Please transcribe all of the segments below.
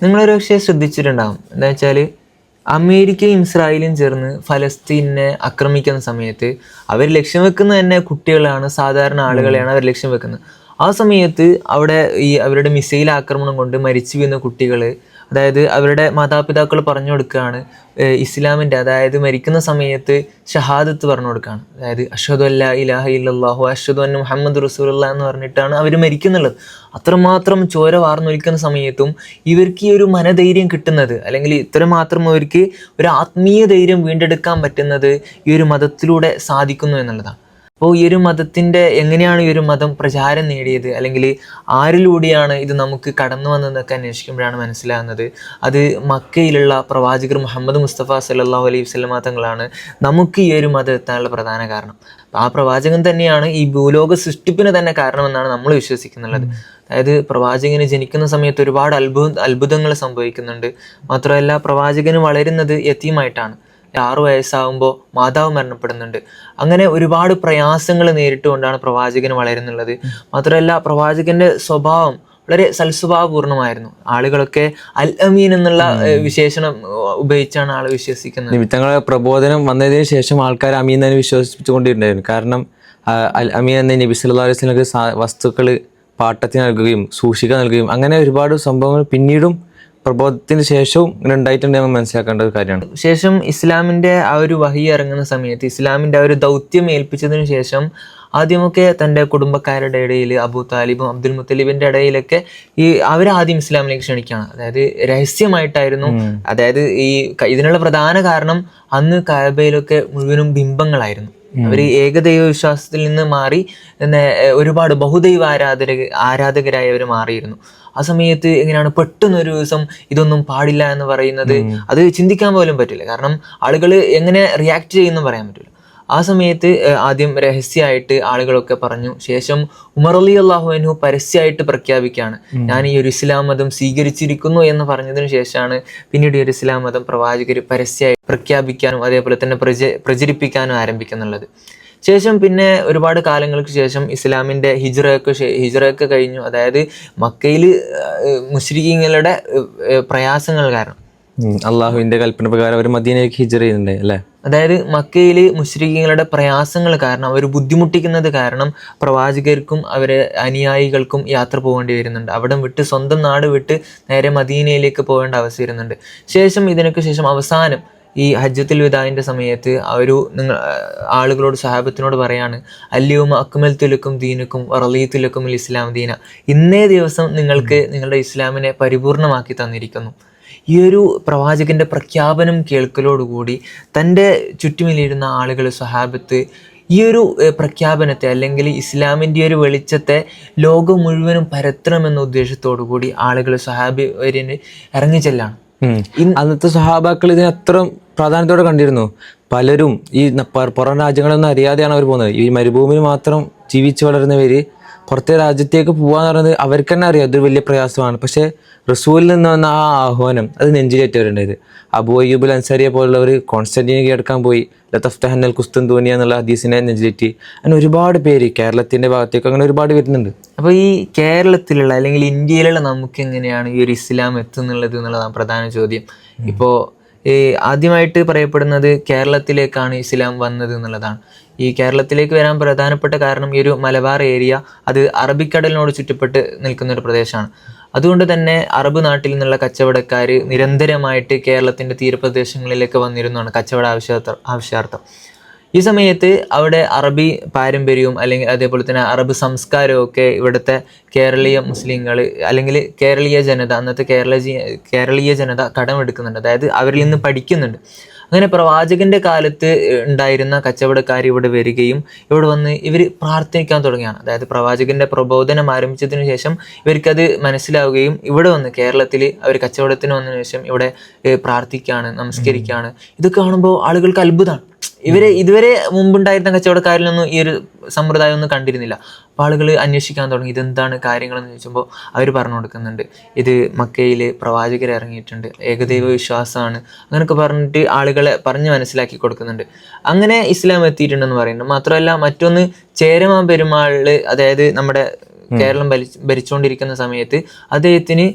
നിങ്ങളൊരു പക്ഷേ ശ്രദ്ധിച്ചിട്ടുണ്ടാകും. എന്താ വെച്ചാൽ അമേരിക്കയും ഇസ്രായേലും ചേർന്ന് ഫലസ്തീനെ ആക്രമിക്കുന്ന സമയത്ത് അവർ ലക്ഷ്യം വെക്കുന്നത് തന്നെ കുട്ടികളാണ്, സാധാരണ ആളുകളെയാണ് അവർ ലക്ഷ്യം വെക്കുന്നത്. ആ സമയത്ത് അവിടെ ഈ അവരുടെ മിസൈൽ ആക്രമണം കൊണ്ട് മരിച്ചു വീഴുന്ന കുട്ടികൾ, അതായത് അവരുടെ മാതാപിതാക്കൾ പറഞ്ഞു കൊടുക്കുകയാണ് ഇസ്ലാമിൻ്റെ, അതായത് മരിക്കുന്ന സമയത്ത് ഷഹാദത്ത് പറഞ്ഞു കൊടുക്കുകയാണ്. അതായത് അഷ്ഹദു അല്ലാ ഇലാഹ ഇല്ലല്ലാഹു അഷ്ഹദു അന്ന മുഹമ്മദ് റസൂലുള്ളാഹി എന്ന് പറഞ്ഞിട്ടാണ് അവർ മരിക്കുന്നുള്ളത്. അത്രമാത്രം ചോര വാർന്നൊലിക്കുന്ന സമയത്തും ഇവർക്ക് ഈ ഒരു മനധൈര്യം കിട്ടുന്നത്, അല്ലെങ്കിൽ ഇത്രമാത്രം അവർക്ക് ഒരു ആത്മീയ ധൈര്യം വീണ്ടെടുക്കാൻ പറ്റുന്നത് ഈ ഒരു മതത്തിലൂടെ സാധിക്കുന്നു എന്നുള്ളതാണ്. അപ്പോൾ ഈ ഒരു മതത്തിൻ്റെ എങ്ങനെയാണ് ഈ ഒരു മതം പ്രചാരം നേടിയത്, അല്ലെങ്കിൽ ആരിലൂടെയാണ് ഇത് നമുക്ക് കടന്നു വന്നതെന്നൊക്കെ അന്വേഷിക്കുമ്പോഴാണ് മനസ്സിലാകുന്നത് അത് മക്കയിലുള്ള പ്രവാചകർ മുഹമ്മദ് മുസ്തഫ സല്ലല്ലാഹു അലൈഹി വസല്ലമ തങ്ങളാണ് നമുക്ക് ഈ ഒരു മതം എത്താനുള്ള പ്രധാന കാരണം. ആ പ്രവാചകൻ തന്നെയാണ് ഈ ഭൂലോക സൃഷ്ടിപ്പിന് തന്നെ കാരണമെന്നാണ് നമ്മൾ വിശ്വസിക്കുന്നുള്ളത്. അതായത് പ്രവാചകന് ജനിക്കുന്ന സമയത്ത് ഒരുപാട് അത്ഭുതങ്ങൾ സംഭവിക്കുന്നുണ്ട്. മാത്രമല്ല പ്രവാചകന് വളരുന്നത് യതീമായിട്ടാണ്. 6 വയസ്സാകുമ്പോൾ മാതാവ് മരണപ്പെടുന്നുണ്ട്. അങ്ങനെ ഒരുപാട് പ്രയാസങ്ങൾ നേരിട്ടുകൊണ്ടാണ് പ്രവാചകൻ വളരുന്നുള്ളത്. മാത്രമല്ല പ്രവാചകന്റെ സ്വഭാവം വളരെ സൽസ്വഭാവപൂർണ്ണമായിരുന്നു. ആളുകളൊക്കെ അൽ അമീൻ എന്നുള്ള വിശേഷണം ഉപയോഗിച്ചാണ് ആൾ വിശ്വസിക്കുന്നത്. നിമിത്തങ്ങളെ പ്രബോധനം വന്നതിന് ശേഷം ആൾക്കാർ അമീൻ തന്നെ വിശ്വസിപ്പിച്ചുകൊണ്ടിരുന്നായിരുന്നു. കാരണം അൽ അമീൻ എന്ന നബി സല്ലല്ലാഹു അലൈഹി വസല്ലമക്ക് വസ്തുക്കൾ പാട്ടത്തിന് നൽകുകയും സൂക്ഷിക്കാൻ നൽകുകയും അങ്ങനെ ഒരുപാട് സംഭവങ്ങൾ പിന്നീടും പ്രബോധത്തിന് ശേഷവും ഇങ്ങനെ ഉണ്ടായിട്ടുണ്ട് നമ്മൾ മനസ്സിലാക്കേണ്ട ഒരു കാര്യമാണ്. ശേഷം ഇസ്ലാമിൻ്റെ ആ ഒരു വഹി ഇറങ്ങുന്ന സമയത്ത്, ഇസ്ലാമിൻ്റെ ആ ഒരു ദൗത്യം ഏൽപ്പിച്ചതിന് ശേഷം ആദ്യമൊക്കെ തൻ്റെ കുടുംബക്കാരുടെ ഇടയിൽ അബൂ താലിബും അബ്ദുൽ മുത്തലിബിൻ്റെ ഇടയിലൊക്കെ അവരാദ്യം ഇസ്ലാമിലേക്ക് ക്ഷണിക്കുകയാണ്. അതായത് രഹസ്യമായിട്ടായിരുന്നു. അതായത് ഇതിനുള്ള പ്രധാന കാരണം അന്ന് കഅബയിലൊക്കെ മുഴുവനും ബിംബങ്ങളായിരുന്നു. അവർ ഏകദൈവ വിശ്വാസത്തിൽ നിന്ന് മാറി ഒരുപാട് ബഹുദൈവ ആരാധകരായി അവർ മാറിയിരുന്നു. ആ സമയത്ത് എങ്ങനെയാണ് പെട്ടെന്നൊരു ദിവസം ഇതൊന്നും പാടില്ല എന്ന് പറയുന്നത്, അത് ചിന്തിക്കാൻ പോലും പറ്റില്ല. കാരണം ആളുകൾ എങ്ങനെ റിയാക്ട് ചെയ്യുമെന്ന് പറയാൻ പറ്റില്ല. ആ സമയത്ത് ആദ്യം രഹസ്യമായിട്ട് ആളുകളൊക്കെ പറഞ്ഞു. ശേഷം ഉമർ റളിയല്ലാഹു അൻഹു പരസ്യമായിട്ട് പ്രഖ്യാപിക്കുകയാണ്, ഞാൻ ഈ ഒരു ഇസ്ലാം മതം സ്വീകരിച്ചിരിക്കുന്നു എന്ന് പറഞ്ഞതിന് ശേഷമാണ് പിന്നീട് ഈ ഒരു ഇസ്ലാം മതം പ്രവാചകർ പരസ്യമായി പ്രഖ്യാപിക്കാനും അതേപോലെ തന്നെ പ്രചരിപ്പിക്കാനും ആരംഭിക്കുന്നുള്ളത്. ശേഷം പിന്നെ ഒരുപാട് കാലങ്ങൾക്ക് ശേഷം ഇസ്ലാമിൻ്റെ ഹിജ്റയൊക്കെ കഴിഞ്ഞു. അതായത് മക്കയിൽ മുശ്രിക്കീങ്ങളുടെ പ്രയാസങ്ങൾ കാരണം അള്ളാഹുവിന്റെ കൽപ്പന പ്രകാരം അവർ മദീനയിലേക്ക് ഹിജ്റ ചെയ്യുന്നുണ്ട് അല്ലേ. അതായത് മക്കയിൽ മുശ്രിക്കീങ്ങളുടെ പ്രയാസങ്ങൾ കാരണം, അവർ ബുദ്ധിമുട്ടിക്കുന്നത് കാരണം പ്രവാചകർക്കും അവരെ അനുയായികൾക്കും യാത്ര പോകേണ്ടി വരുന്നുണ്ട്. അവിടെ വിട്ട് സ്വന്തം നാട് വിട്ട് നേരെ മദീനയിലേക്ക് പോകേണ്ട അവസ്ഥ വരുന്നുണ്ട്. ഇതിനൊക്കെ ശേഷം അവസാനം ഈ ഹജ്ജത്തുൽ വിദാഇന്റെ സമയത്ത് ആളുകളോട് സഹാബത്തിനോട് പറയാണ്, അല്യൗമ അക്മൽതു ലക്കും ദീനക്കും വറളീതു ലക്കുമുൽ ഇസ്ലാം ദീന, ഇന്നേ ദിവസം നിങ്ങൾക്ക് നിങ്ങളുടെ ഇസ്ലാമിനെ പരിപൂർണമാക്കി തന്നിരിക്കുന്നു. ഈ ഒരു പ്രവാചകന്റെ പ്രഖ്യാപനം കേൾക്കലോടുകൂടി തൻ്റെ ചുറ്റുമിലിരുന്ന ആളുകൾ, സഹാബത്ത് ഈ ഒരു പ്രഖ്യാപനത്തെ അല്ലെങ്കിൽ ഇസ്ലാമിൻ്റെ ഒരു വെളിച്ചത്തെ ലോകം മുഴുവനും പരത്തണമെന്ന ഉദ്ദേശത്തോടു കൂടി ആളുകൾ സഹാബിന് ഇറങ്ങിച്ചെല്ലാണ്. അന്നത്തെ സഹാബാക്കൾ ഇതിന് അത്ര പ്രാധാന്യത്തോടെ കണ്ടിരുന്നു. പലരും ഈ പുറം രാജ്യങ്ങളൊന്നും അറിയാതെയാണ് അവർ പോകുന്നത്. ഈ മരുഭൂമിയിൽ മാത്രം ജീവിച്ചു വളരുന്നവര് പുറത്തെ രാജ്യത്തേക്ക് പോകാന്ന് പറയുന്നത് അവർക്ക് തന്നെ അറിയാം അതൊരു വലിയ പ്രയാസമാണ്. പക്ഷെ റസൂലിൽ നിന്ന് വന്ന ആ ആഹ്വാനം അത് നെഞ്ചിലേറ്റവരുണ്ടായത്. അബൂ അയ്യൂബുൽ അൻസാരിയെ പോലുള്ളവർ കോൺസ്റ്റന്റീനെ കീഴടക്കാൻ പോയി, ലതഫ്തഹന്നൽ ഖുസ്തന്തൂനിയ എന്നുള്ള ഹദീസിനെ നെഞ്ചിലേറ്റി. അങ്ങനെ ഒരുപാട് പേര് കേരളത്തിന്റെ ഭാഗത്തേക്ക് അങ്ങനെ ഒരുപാട് വരുന്നുണ്ട്. അപ്പോൾ ഈ കേരളത്തിലുള്ള അല്ലെങ്കിൽ ഇന്ത്യയിലുള്ള നമുക്ക് എങ്ങനെയാണ് ഈ ഒരു ഇസ്ലാം എത്തുന്നുള്ളത് എന്നുള്ളതാണ് പ്രധാന ചോദ്യം. ഇപ്പോൾ ആദ്യമായിട്ട് പറയപ്പെടുന്നത് കേരളത്തിലേക്കാണ് ഇസ്ലാം വന്നത് എന്നുള്ളതാണ്. ഈ കേരളത്തിലേക്ക് വരാൻ പ്രധാനപ്പെട്ട കാരണം ഈ ഒരു മലബാർ ഏരിയ, അത് അറബിക്കടലിനോട് ചുറ്റപ്പെട്ട് നിൽക്കുന്ന ഒരു പ്രദേശമാണ്. അതുകൊണ്ട് തന്നെ അറബ് നാട്ടിൽ നിന്നുള്ള കച്ചവടക്കാർ നിരന്തരമായിട്ട് കേരളത്തിൻ്റെ തീരപ്രദേശങ്ങളിലേക്ക് വന്നിരുന്നതാണ് കച്ചവട ആവശ്യാർത്ഥം. ഈ സമയത്ത് അവിടെ അറബി പാരമ്പര്യവും അല്ലെങ്കിൽ അതേപോലെ തന്നെ അറബ് സംസ്കാരവും ഒക്കെ ഇവിടുത്തെ കേരളീയ മുസ്ലിങ്ങൾ അല്ലെങ്കിൽ കേരളീയ ജനത, അന്നത്തെ കേരളീയ ജനത കടമെടുക്കുന്നുണ്ട്. അതായത് അവരിൽ നിന്ന് പഠിക്കുന്നുണ്ട്. അങ്ങനെ പ്രവാചകന്റെ കാലത്ത് ഉണ്ടായിരുന്ന കച്ചവടക്കാർ ഇവിടെ വരികയും ഇവിടെ വന്ന് ഇവർ പ്രാർത്ഥിക്കാൻ തുടങ്ങിയാണ്. അതായത് പ്രവാചകന്റെ പ്രബോധനം ആരംഭിച്ചതിന് ശേഷം ഇവർക്കത് മനസ്സിലാവുകയും ഇവിടെ വന്ന് കേരളത്തിൽ അവർ കച്ചവടത്തിന് വന്നതിന് ശേഷം ഇവിടെ പ്രാർത്ഥിക്കുകയാണ്, നമസ്കരിക്കുകയാണ്. ഇത് കാണുമ്പോൾ ആളുകൾക്ക് അത്ഭുതമാണ്. ഇതുവരെ മുമ്പുണ്ടായിരുന്ന കച്ചവടക്കാരിലൊന്നും ഈ ഒരു സമ്പ്രദായം ഒന്നും കണ്ടിരുന്നില്ല. അപ്പോൾ ആളുകൾ അന്വേഷിക്കാൻ തുടങ്ങി, ഇതെന്താണ് കാര്യങ്ങളെന്ന് ചോദിച്ചപ്പോൾ അവർ പറഞ്ഞു കൊടുക്കുന്നുണ്ട്, ഇത് മക്കയിൽ പ്രവാചകർ ഇറങ്ങിയിട്ടുണ്ട്, ഏകദൈവ വിശ്വാസമാണ്, അങ്ങനെയൊക്കെ പറഞ്ഞിട്ട് ആളുകളെ പറഞ്ഞ് മനസ്സിലാക്കി കൊടുക്കുന്നുണ്ട്. അങ്ങനെ ഇസ്ലാം എത്തിയിട്ടുണ്ടെന്ന് പറയുന്നുണ്ട്. മാത്രമല്ല മറ്റൊന്ന്, ചേരമാൻ പെരുമാളിൽ, അതായത് നമ്മുടെ കേരളം ഭരിച്ചുകൊണ്ടിരിക്കുന്ന സമയത്ത് അദ്ദേഹത്തിന്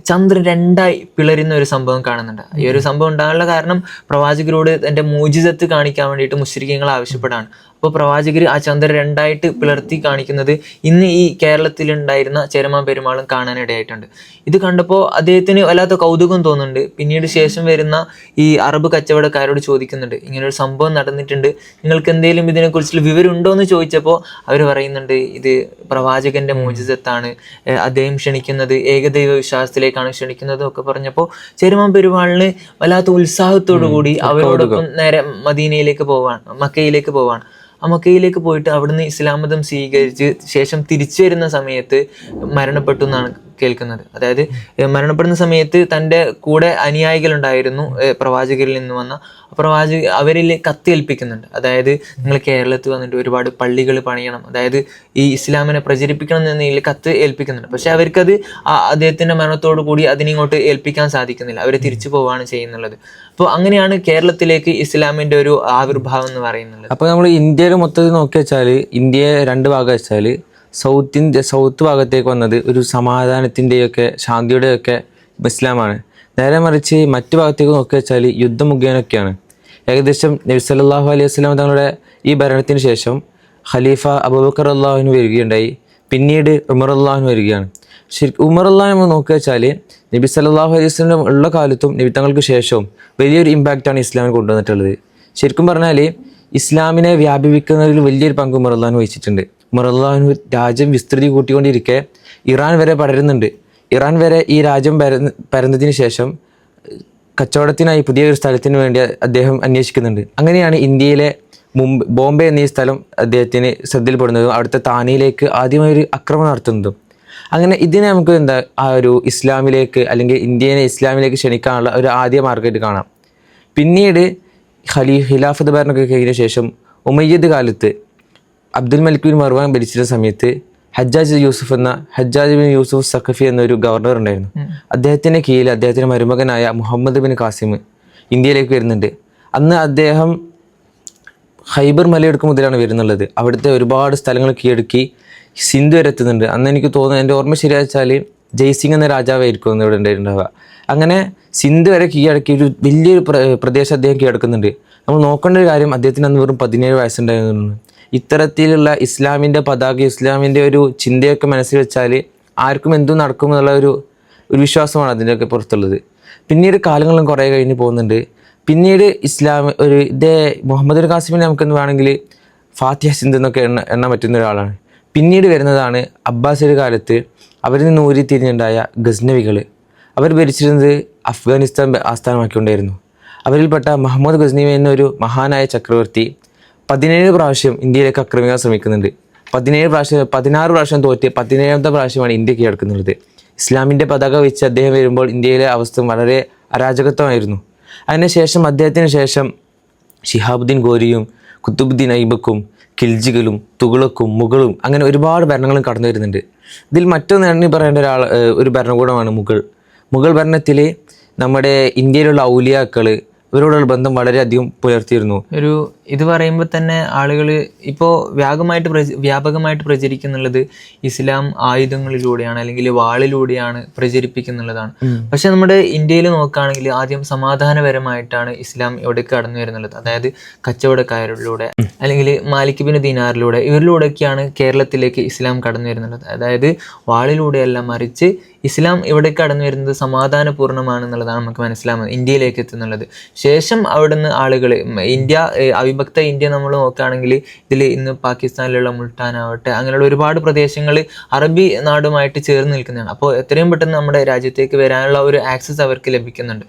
ചന്ദ്രൻ രണ്ടായി പിളരുന്ന ഒരു സംഭവം കാണുന്നുണ്ട്. ഈ ഒരു സംഭവം ഉണ്ടാകാനുള്ള കാരണം പ്രവാചകരോട് തൻ്റെ മോചിതത്ത് കാണിക്കാൻ വേണ്ടിയിട്ട് മുശ്രിക്കീങ്ങൾ ആവശ്യപ്പെടാണ്. അപ്പോൾ പ്രവാചകർ ആ ചന്ദ്രൻ രണ്ടായിട്ട് പിളർത്തി കാണിക്കുന്നത് ഇന്ന് ഈ കേരളത്തിലുണ്ടായിരുന്ന ചേരമാൻ പെരുമാളും കാണാനിടയായിട്ടുണ്ട്. ഇത് കണ്ടപ്പോൾ അദ്ദേഹത്തിന് വല്ലാത്ത കൗതുകം തോന്നുന്നുണ്ട്. പിന്നീട് ശേഷം വരുന്ന ഈ അറബ് കച്ചവടക്കാരോട് ചോദിക്കുന്നുണ്ട്, ഇങ്ങനൊരു സംഭവം നടന്നിട്ടുണ്ട്, നിങ്ങൾക്ക് എന്തെങ്കിലും ഇതിനെക്കുറിച്ചുള്ള വിവരം ഉണ്ടോ എന്ന് ചോദിച്ചപ്പോൾ അവർ പറയുന്നുണ്ട്, ഇത് പ്രവാചകന്റെ മോചിതത്താണ്, അദ്ദേഹം ക്ഷണിക്കുന്നത് ഏകദൈവ വിശ്വാസത്തിലേക്കാണ് ക്ഷണിക്കുന്നത് ഒക്കെ പറഞ്ഞപ്പോൾ ചേരമാൻ പെരുമാളിന് വല്ലാത്ത ഉത്സാഹത്തോടു കൂടി അവരോടൊപ്പം നേരെ മദീനയിലേക്ക് പോവാണ്, മക്കയിലേക്ക് പോവാണ്. ആ മക്കയിലേക്ക് പോയിട്ട് അവിടുന്ന് ഇസ്ലാം മതം സ്വീകരിച്ച് ശേഷം തിരിച്ചു വരുന്ന സമയത്ത് മരണപ്പെട്ടു എന്നാണ് കേൾക്കുന്നത്. അതായത് മരണപ്പെടുന്ന സമയത്ത് തൻ്റെ കൂടെ അനുയായികളുണ്ടായിരുന്നു പ്രവാചകരിൽ നിന്ന് വന്ന അവരിൽ കത്തേൽപ്പിക്കുന്നുണ്ട്. അതായത് നിങ്ങൾ കേരളത്തിൽ വന്നിട്ട് ഒരുപാട് പള്ളികൾ പണിയണം, അതായത് ഈ ഇസ്ലാമിനെ പ്രചരിപ്പിക്കണം എന്ന നിലയിൽ കത്ത് ഏൽപ്പിക്കുന്നുണ്ട്. പക്ഷെ അവർക്കത് അദ്ദേഹത്തിൻ്റെ മരണത്തോടു കൂടി അതിനിങ്ങോട്ട് ഏൽപ്പിക്കാൻ സാധിക്കുന്നില്ല, അവർ തിരിച്ചു പോവുകയാണ് ചെയ്യുന്നുള്ളത്. അപ്പോൾ അങ്ങനെയാണ് കേരളത്തിലേക്ക് ഇസ്ലാമിൻ്റെ ഒരു ആവിർഭാവം എന്ന് പറയുന്നത്. അപ്പോൾ നമ്മൾ ഇന്ത്യയിൽ മൊത്തത്തിൽ നോക്കി വെച്ചാൽ ഇന്ത്യയെ രണ്ട് ഭാഗം വെച്ചാൽ സൗത്ത് ഭാഗത്തേക്ക് വന്നത് ഒരു സമാധാനത്തിൻ്റെയൊക്കെ ശാന്തിയുടെയൊക്കെ ഇസ്ലാമാണ്. നേരെ മറിച്ച് മറ്റു ഭാഗത്തേക്ക് നോക്കി വെച്ചാൽ യുദ്ധമുഖേനൊക്കെയാണ്. ഏകദേശം നബി സല്ലല്ലാഹു അലൈഹി വസല്ലം തങ്ങളുടെ ഈ ഭരണത്തിന് ശേഷം ഖലീഫ അബൂബക്കർ അള്ളാഹുവിന് വരികയുണ്ടായി, പിന്നീട് ഉമർ അള്ളാഹുവിന് വരികയാണ്. ഉമർ അള്ളാഹു നമ്മൾ നോക്കി വെച്ചാൽ നബി സല്ലല്ലാഹു അലൈഹി വസല്ലം ഉള്ള കാലത്തും നബി തങ്ങൾക്ക് ശേഷവും വലിയൊരു ഇമ്പാക്റ്റാണ് ഇസ്ലാമിൽ കൊണ്ടുവന്നിട്ടുള്ളത്. ശരിക്കും പറഞ്ഞാൽ ഇസ്ലാമിനെ വ്യാപിപ്പിക്കുന്നതിൽ വലിയൊരു പങ്ക് ഉമർ അള്ളാഹു വഹിച്ചിട്ടുണ്ട്. ഉമർ അള്ളാഹു രാജ്യം വിസ്തൃതി കൂട്ടിക്കൊണ്ടിരിക്കെ ഇറാൻ വരെ പടരുന്നുണ്ട്. ഇറാൻ വരെ ഈ രാജ്യം പരന്നതിന് ശേഷം കച്ചവടത്തിനായി പുതിയൊരു സ്ഥലത്തിന് വേണ്ടി അദ്ദേഹം അന്വേഷിക്കുന്നുണ്ട്. അങ്ങനെയാണ് ഇന്ത്യയിലെ ബോംബെ എന്നീ സ്ഥലം അദ്ദേഹത്തിന് ശ്രദ്ധയിൽപ്പെടുന്നതും അവിടുത്തെ താനയിലേക്ക് ആദ്യമായി ഒരു ആക്രമണം നടത്തുന്നതും. അങ്ങനെ ഇതിനെ നമുക്ക് ആ ഒരു ഇസ്ലാമിലേക്ക് അല്ലെങ്കിൽ ഇന്ത്യനെ ഇസ്ലാമിലേക്ക് ക്ഷണിക്കാനുള്ള ഒരു ആദ്യ മാർഗമായിട്ട് കാണാം. പിന്നീട് ഖിലാഫത്ത് ഭരണമൊക്കെ കഴിഞ്ഞ ശേഷം ഉമയ്യദ് കാലത്ത് അബ്ദുൽ മലിക് ബിൻ മർവാൻ ഭരിച്ചിരുന്ന സമയത്ത് ഹജ്ജാജ് ബിൻ യൂസുഫ് സഖഫി എന്നൊരു ഗവർണർ ഉണ്ടായിരുന്നു. അദ്ദേഹത്തിൻ്റെ കീഴിൽ അദ്ദേഹത്തിൻ്റെ മരുമകനായ മുഹമ്മദ് ബിൻ കാസിം ഇന്ത്യയിലേക്ക് വരുന്നുണ്ട്. അന്ന് അദ്ദേഹം ഖൈബർ മലയിടുക്ക് മുതലാണ് വരുന്നുള്ളത്. അവിടുത്തെ ഒരുപാട് സ്ഥലങ്ങൾ കീഴടക്കി സിന്ധു വരെ എത്തുന്നുണ്ട്. അന്ന് എനിക്ക് തോന്നുന്നു, എൻ്റെ ഓർമ്മ ശരിയാച്ചാൽ ജയ്സിംഗ് എന്ന രാജാവായിരിക്കും അന്ന് ഇവിടെ ഉണ്ടായിട്ടുണ്ടാവുക. അങ്ങനെ സിന്ധു വരെ കീഴടക്കി ഒരു വലിയൊരു പ്രദേശം അദ്ദേഹം കീഴടക്കുന്നുണ്ട്. നമ്മൾ നോക്കേണ്ട ഒരു കാര്യം, അദ്ദേഹത്തിന് അന്ന് വെറും 17 വയസ്സുണ്ടായിരുന്നു. ഇത്തരത്തിലുള്ള ഇസ്ലാമിൻ്റെ പതാക, ഇസ്ലാമിൻ്റെ ഒരു ചിന്തയൊക്കെ മനസ്സിൽ വെച്ചാൽ ആർക്കും എന്തും നടക്കും എന്നുള്ള ഒരു വിശ്വാസമാണ് അതിൻ്റെയൊക്കെ പുറത്തുള്ളത്. പിന്നീട് കാലങ്ങളും കുറേ കഴിഞ്ഞ് പോകുന്നുണ്ട്. പിന്നീട് ഇസ്ലാം മുഹമ്മദ് ഖാസിമിനെ നമുക്കെന്ന് വേണമെങ്കിൽ ഫാത്തിഹ സിന്ധ് എന്നൊക്കെ എണ്ണാൻ പറ്റുന്ന ഒരാളാണ്. പിന്നീട് വരുന്നതാണ് അബ്ബാസിയുടെ കാലത്ത് അവരിൽ നിന്ന് ഊരിത്തിരിഞ്ഞുണ്ടായ ഗസ്നവികൾ. അവർ ഭരിച്ചിരുന്നത് അഫ്ഗാനിസ്ഥാൻ ആസ്ഥാനമാക്കിക്കൊണ്ടായിരുന്നു. അവരിൽപ്പെട്ട മുഹമ്മദ് ഗസ്നവി എന്നൊരു മഹാനായ ചക്രവർത്തി 17 പ്രാവശ്യം ഇന്ത്യയിലേക്ക് ആക്രമിക്കാൻ ശ്രമിക്കുന്നുണ്ട്. 16 പ്രാവശ്യം തോറ്റ് 17ാമത്തെ പ്രാവശ്യമാണ് ഇന്ത്യ കീഴടക്കുന്നുള്ളത്. ഇസ്ലാമിൻ്റെ പതാക വെച്ച് അദ്ദേഹം വരുമ്പോൾ ഇന്ത്യയിലെ അവസ്ഥ വളരെ അരാജകത്വമായിരുന്നു. അതിനുശേഷം അദ്ദേഹത്തിന് ശേഷം ഷിഹാബുദ്ദീൻ ഗോരിയും കുത്തുബുദ്ദീൻ ഐബക്കും ഖിൽജികളും തുഗ്ലക്കും മുഗളും അങ്ങനെ ഒരുപാട് ഭരണങ്ങളും കടന്നു വരുന്നുണ്ട്. ഇതിൽ മറ്റൊന്ന് എണ്ണി പറയേണ്ട ഒരു ഭരണകൂടമാണ് മുഗൾ ഭരണത്തിൽ നമ്മുടെ ഇന്ത്യയിലുള്ള ഔലിയാക്കൾ ഇവരോടുള്ള ബന്ധം വളരെയധികം പുലർത്തിയിരുന്നു. ഇത് പറയുമ്പോൾ തന്നെ ആളുകൾ ഇപ്പോൾ വ്യാപകമായിട്ട് പ്രചരിക്കുന്നുള്ളത് ഇസ്ലാം ആയുധങ്ങളിലൂടെയാണ് അല്ലെങ്കിൽ വാളിലൂടെയാണ് പ്രചരിപ്പിക്കുന്നുള്ളതാണ്. പക്ഷെ നമ്മുടെ ഇന്ത്യയിൽ നോക്കുകയാണെങ്കിൽ ആദ്യം സമാധാനപരമായിട്ടാണ് ഇസ്ലാം എവിടേക്ക് കടന്നു വരുന്നുള്ളത്. അതായത് കച്ചവടക്കാരിലൂടെ അല്ലെങ്കിൽ മാലിക് ബിൻ ദീനാറിലൂടെ ഇവരിലൂടെയൊക്കെയാണ് കേരളത്തിലേക്ക് ഇസ്ലാം കടന്നു വരുന്നുള്ളത്. അതായത് വാളിലൂടെയല്ല, മറിച്ച് ഇസ്ലാം ഇവിടെ കടന്നു വരുന്നത് സമാധാനപൂർണ്ണമാണെന്നുള്ളതാണ് നമുക്ക് മനസ്സിലാവുന്നത് ഇന്ത്യയിലേക്ക് എത്തുന്നുള്ളത്. ശേഷം അവിടുന്ന് ആളുകൾ അവിഭക്ത ഇന്ത്യ നമ്മൾ നോക്കുകയാണെങ്കിൽ ഇതിൽ ഇന്ന് പാകിസ്ഥാനിലുള്ള മുൾട്ടാനാവട്ടെ അങ്ങനെയുള്ള ഒരുപാട് പ്രദേശങ്ങൾ അറബി നാടുമായിട്ട് ചേർന്ന് നിൽക്കുന്നതാണ്. അപ്പോൾ എത്രയും പെട്ടെന്ന് നമ്മുടെ രാജ്യത്തേക്ക് വരാനുള്ള ഒരു ആക്സസ് അവർക്ക് ലഭിക്കുന്നുണ്ട്.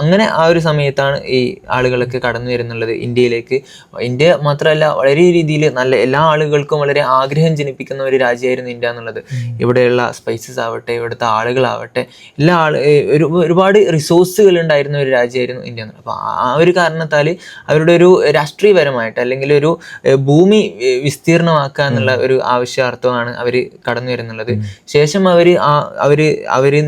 അങ്ങനെ ആ ഒരു സമയത്താണ് ഈ ആളുകളൊക്കെ കടന്നു വരുന്നുള്ളത് ഇന്ത്യയിലേക്ക്. ഇന്ത്യ മാത്രമല്ല, വളരെ രീതിയിൽ നല്ല എല്ലാ ആളുകൾക്കും വളരെ ആഗ്രഹം ജനിപ്പിക്കുന്ന ഒരു രാജ്യമായിരുന്നു ഇന്ത്യ എന്നുള്ളത്. ഇവിടെയുള്ള സ്പൈസസ് ആവട്ടെ, ഇവിടുത്തെ ആളുകളാവട്ടെ, ഒരുപാട് റിസോഴ്സുകൾ ഉണ്ടായിരുന്ന ഒരു രാജ്യമായിരുന്നു ഇന്ത്യ എന്നുള്ളത്. അപ്പോൾ ആ ഒരു കാരണത്താൽ അവരുടെ ഒരു രാഷ്ട്രീയപരമായിട്ട് അല്ലെങ്കിൽ ഒരു ഭൂമി വിസ്തീർണമാക്കുക എന്നുള്ള ഒരു ആവശ്യാർത്ഥമാണ് അവർ കടന്നു വരുന്നുള്ളത്. ശേഷം അവർ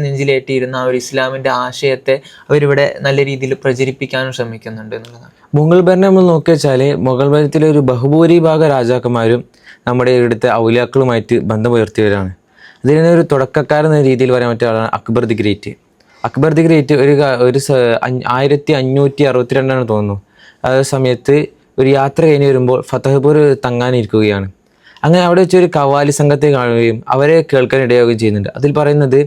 നെഞ്ചിലേറ്റിയിരുന്ന ആ ഒരു ഇസ്ലാമിൻ്റെ ആശയത്തെ അവരിവിടെ നല്ല രീതിയിൽ പ്രചരിപ്പിക്കാനും ശ്രമിക്കുന്നുണ്ട് എന്നുള്ളതാണ്. മുഗൾ ഭരണം നമ്മൾ നോക്കി വെച്ചാൽ മുഗൾ ഭരണത്തിലെ ഒരു ബഹുഭൂരിഭാഗ രാജാക്കന്മാരും നമ്മുടെ ഇവിടുത്തെ ഔലിയാക്കളുമായിട്ട് ബന്ധം പുലർത്തിയവരാണ്. ഇതിന് ഒരു തുടക്കക്കാരൻ എന്ന രീതിയിൽ പറയാൻ പറ്റിയ ആളാണ് Akbar the great. Akbar the great ഒരു 1562 തോന്നുന്നു. ആ സമയത്ത് ഒരു യാത്ര കഴിഞ്ഞ് വരുമ്പോൾ ഫതഹ്പൂർ തങ്ങാനിരിക്കുകയാണ്. അങ്ങനെ അവിടെ വെച്ച് ഒരു കവാലി സംഘത്തെ കാണുകയും അവരെ കേൾക്കാൻ ഇടയാവുകയും ചെയ്യുന്നുണ്ട്. അതിൽ പറയുന്നത്